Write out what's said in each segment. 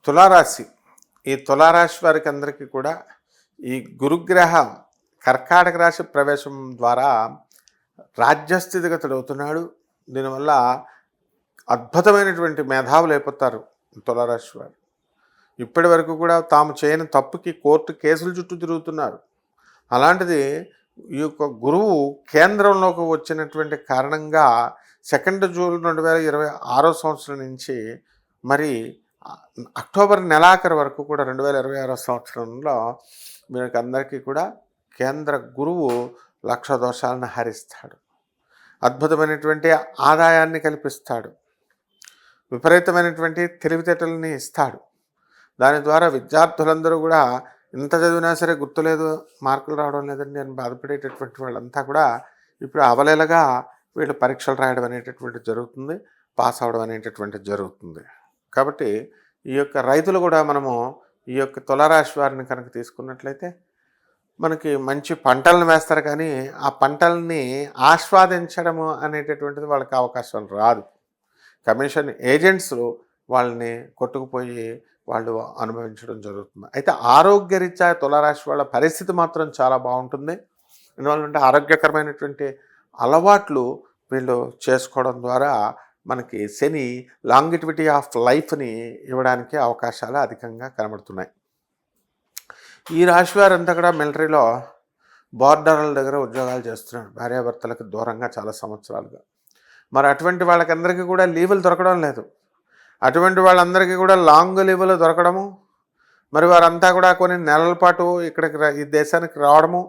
తులారాశి. ఈ తులారాశి వారికి అందరికీ కూడా ఈ గురుగ్రహం కర్కాటక రాశి ప్రవేశం ద్వారా రాజ్యస్థితిగతుడు అవుతున్నాడు. దీనివల్ల అద్భుతమైనటువంటి మేధావులు అయిపోతారు తులారాశి వారు. ఇప్పటి వరకు కూడా తాము చేయని తప్పుకి కోర్టు కేసుల చుట్టూ తిరుగుతున్నారు. అలాంటిది ఈ యొక్క గురువు కేంద్రంలోకి వచ్చినటువంటి కారణంగా 2 జూన్ 2026 సంవత్సరం నుంచి మరి అక్టోబర్ నెలాఖరు వరకు కూడా 2026 సంవత్సరంలో మీకు అందరికీ కూడా కేంద్ర గురువు లక్ష దోషాలను హరిస్తాడు. అద్భుతమైనటువంటి ఆదాయాన్ని కల్పిస్తాడు. విపరీతమైనటువంటి తెలివితేటలని ఇస్తాడు. దాని ద్వారా విద్యార్థులందరూ కూడా ఇంత చదివినా సరే గుర్తులేదు, మార్కులు రావడం లేదని నేను బాధపడేటటువంటి వాళ్ళంతా కూడా ఇప్పుడు అవలేలగా వీళ్ళు పరీక్షలు రాయడం అనేటటువంటిది జరుగుతుంది, పాస్ అవడం అనేటటువంటిది జరుగుతుంది. కాబట్టి ఈ యొక్క రైతులు కూడా మనము ఈ యొక్క తులారాశి వారిని కనుక తీసుకున్నట్లయితే మనకి మంచి పంటలను వేస్తారు, కానీ ఆ పంటల్ని ఆస్వాదించడము అనేటటువంటిది వాళ్ళకి అవకాశం రాదు. కమిషన్ ఏజెంట్స్ వాళ్ళని కొట్టుకుపోయి వాళ్ళు అనుభవించడం జరుగుతుంది. అయితే ఆరోగ్యరీత్యా తులారాశి వాళ్ళ పరిస్థితి మాత్రం చాలా బాగుంటుంది. ఎందువల్లంటే ఆరోగ్యకరమైనటువంటి అలవాట్లు వీళ్ళు చేసుకోవడం ద్వారా మనకి శని లాంగిటివిటీ ఆఫ్ లైఫ్ని ఇవ్వడానికి అవకాశాలు అధికంగా కనబడుతున్నాయి. ఈ రాశి వారంతా కూడా మిలిటరీలో బార్డర్ల దగ్గర ఉద్యోగాలు చేస్తున్నారు, భార్యాభర్తలకు దూరంగా చాలా సంవత్సరాలుగా. మరి అటువంటి వాళ్ళకందరికీ కూడా లీవులు దొరకడం లేదు. అటువంటి వాళ్ళందరికీ కూడా లాంగ్ లీవులు దొరకడము, మరి వారంతా కూడా కొన్ని నెలల పాటు ఇక్కడికి ఈ దేశానికి రావడము,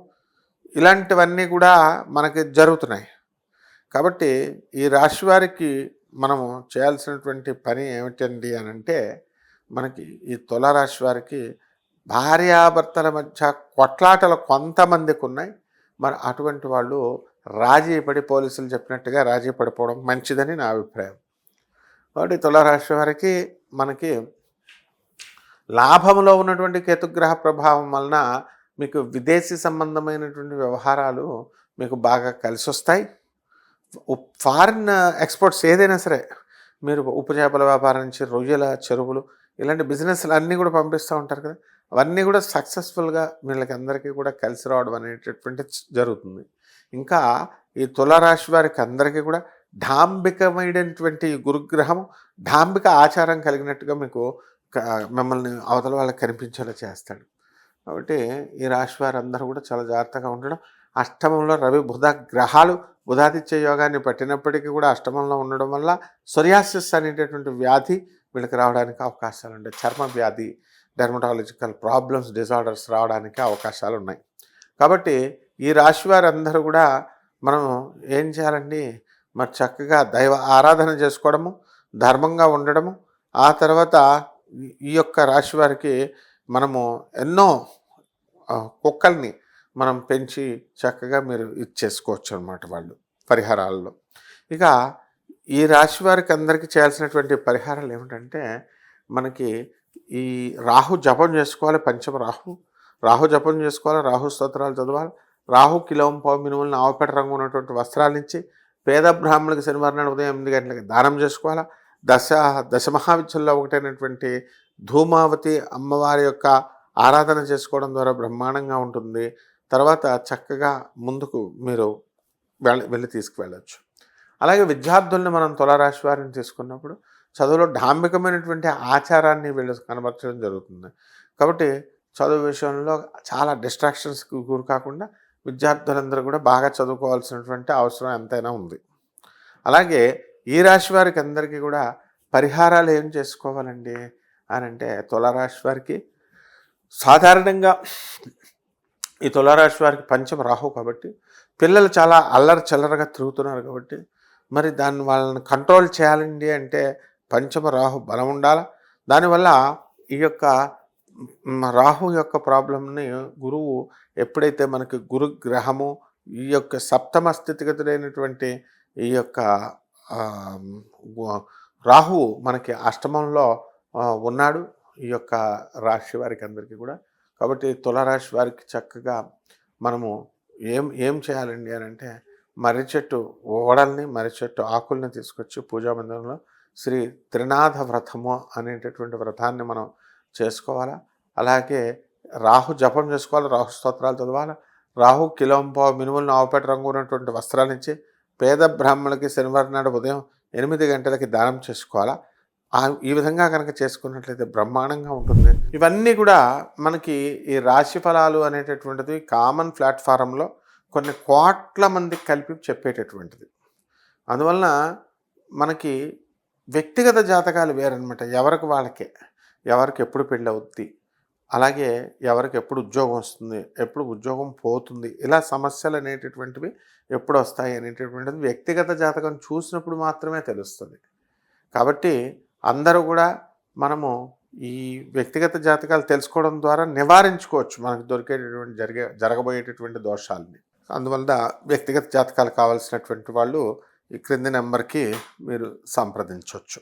ఇలాంటివన్నీ కూడా మనకి జరుగుతున్నాయి. కాబట్టి ఈ రాశి వారికి మనము చేయాల్సినటువంటి పని ఏమిటండి అని అంటే, మనకి ఈ తులారాశి వారికి భార్యాభర్తల మధ్య కొట్లాటలు కొంతమందికి ఉన్నాయి. మరి అటువంటి వాళ్ళు రాజీ పడి, పోలీసులు చెప్పినట్టుగా రాజీ పడిపోవడం మంచిదని నా అభిప్రాయం. కాబట్టి తులారాశి వారికి మనకి లాభంలో ఉన్నటువంటి కేతుగ్రహ ప్రభావం వలన మీకు విదేశీ సంబంధమైనటువంటి వ్యవహారాలు మీకు బాగా కలిసి వస్తాయి. ఫారిన్ ఎక్స్పోర్ట్స్ ఏదైనా సరే, మీరు ఉప్పు చేపల వ్యాపారం నుంచి రొయ్యల చెరువులు ఇలాంటి బిజినెస్లు అన్నీ కూడా పంపిస్తూ ఉంటారు కదా, అవన్నీ కూడా సక్సెస్ఫుల్గా వీళ్ళకి అందరికీ కూడా కలిసి రావడం అనేటటువంటి జరుగుతుంది. ఇంకా ఈ తులారాశి వారికి అందరికీ కూడా డాంబికమైనటువంటి గురుగ్రహం డాంబిక ఆచారం కలిగినట్టుగా మీకు మిమ్మల్ని అవతల వాళ్ళకి కనిపించేలా చేస్తాడు. కాబట్టి ఈ రాశి వారందరూ కూడా చాలా జాగ్రత్తగా ఉండడం. అష్టమంలో రవి బుధ గ్రహాలు బుధాదిత్య యోగాన్ని పట్టినప్పటికీ కూడా అష్టమంలో ఉండడం వల్ల సొరియాసిస్ అనేటటువంటి వ్యాధి వీళ్ళకి రావడానికి అవకాశాలు ఉంటాయి. చర్మ వ్యాధి, డెర్మటాలజికల్ ప్రాబ్లమ్స్, డిజార్డర్స్ రావడానికి అవకాశాలు ఉన్నాయి. కాబట్టి ఈ రాశి వారందరూ కూడా మనం ఏం చేయాలండి, మరి చక్కగా దైవ ఆరాధన చేసుకోవడము, ధర్మంగా ఉండడము, ఆ తర్వాత ఈ యొక్క రాశి వారికి మనము ఎన్నో కుక్కల్ని మనం పెంచి చక్కగా మీరు ఇచ్చేసుకోవచ్చు అన్నమాట వాళ్ళు పరిహారాల్లో. ఇక ఈ రాశి వారికి అందరికీ చేయాల్సినటువంటి పరిహారాలు ఏమిటంటే, మనకి ఈ రాహు జపం చేసుకోవాలి. పంచమ రాహు జపం చేసుకోవాలి, రాహు స్తోత్రాలు చదవాలి. రాహు కిలోం పావు మినుములను ఆవుపేట రంగు ఉన్నటువంటి వస్త్రాలు పేద బ్రాహ్మణులకు శనివారం నాడు ఉదయం 8 గంటలకి దానం చేసుకోవాలా. దశమహావిద్యల్లో ఒకటైనటువంటి ధూమావతి అమ్మవారి యొక్క ఆరాధన చేసుకోవడం ద్వారా బ్రహ్మాండంగా ఉంటుంది. తర్వాత చక్కగా ముందుకు మీరు వెళ్ళి తీసుకువెళ్ళచ్చు. అలాగే విద్యార్థుల్ని మనం తులారాశి వారిని తీసుకున్నప్పుడు చదువులో డాంబికమైనటువంటి ఆచారాన్ని వీళ్ళు కనబరచడం జరుగుతుంది. కాబట్టి చదువు విషయంలో చాలా డిస్ట్రాక్షన్స్కి గురి కాకుండా విద్యార్థులందరూ కూడా బాగా చదువుకోవాల్సినటువంటి అవసరం ఎంతైనా ఉంది. అలాగే ఈ రాశి వారికి అందరికీ కూడా పరిహారాలు ఏం చేసుకోవాలండి అని అంటే, తులారాశి వారికి సాధారణంగా ఈ తులారాశి వారికి పంచమ రాహు కాబట్టి పిల్లలు చాలా అల్లరి చిల్లరగా తిరుగుతున్నారు. కాబట్టి మరి వాళ్ళని కంట్రోల్ చేయాలండి అంటే పంచమ రాహు బలం ఉండాలి. దానివల్ల ఈ యొక్క రాహు యొక్క ప్రాబ్లంని గురువు ఎప్పుడైతే మనకి గురుగ్రహము ఈ యొక్క సప్తమ స్థితిగతుడైనటువంటి ఈ యొక్క రాహు మనకి అష్టమంలో ఉన్నాడు ఈ యొక్క రాశి వారికి అందరికీ కూడా. కాబట్టి తులారాశి వారికి చక్కగా మనము ఏం చేయాలండి అని అంటే, మర్రి చెట్టు ఓడల్ని, మర్రి చెట్టు ఆకుల్ని తీసుకొచ్చి పూజా మందిరంలో శ్రీ త్రినాథ వ్రతము అనేటటువంటి వ్రతాన్ని మనం చేసుకోవాలా. అలాగే రాహు జపం చేసుకోవాలి, రాహు స్తోత్రాలు చదవాలి. రాహు కిలోంపావు మినుములను ఆవుపేట రంగు ఉన్నటువంటి వస్త్రాలిచ్చి పేద బ్రాహ్మణులకి శనివారం నాడు ఉదయం 8 గంటలకి దానం చేసుకోవాలా. ఈ విధంగా కనుక చేసుకున్నట్లయితే బ్రహ్మాండంగా ఉంటుంది. ఇవన్నీ కూడా మనకి ఈ రాశి ఫలాలు అనేటటువంటిది కామన్ ప్లాట్ఫారంలో కొన్ని కోట్ల మందికి కలిపి చెప్పేటటువంటిది. అందువలన మనకి వ్యక్తిగత జాతకాలు వేరనమాట. ఎవరికి వాళ్ళకే, ఎవరికి ఎప్పుడు పెళ్ళి అవుద్ది, అలాగే ఎవరికి ఎప్పుడు ఉద్యోగం వస్తుంది, ఎప్పుడు ఉద్యోగం పోతుంది, ఇలా సమస్యలు అనేటటువంటివి ఎప్పుడు వస్తాయి అనేటటువంటిది వ్యక్తిగత జాతకం చూసినప్పుడు మాత్రమే తెలుస్తుంది. కాబట్టి అందరూ కూడా మనము ఈ వ్యక్తిగత జాతకాలు తెలుసుకోవడం ద్వారా నివారించుకోవచ్చు మనకు దొరికేటటువంటి జరగబోయేటటువంటి దోషాలని. అందువల్ల వ్యక్తిగత జాతకాలు కావాల్సినటువంటి వాళ్ళు ఈ క్రింది నెంబర్కి మీరు సంప్రదించవచ్చు.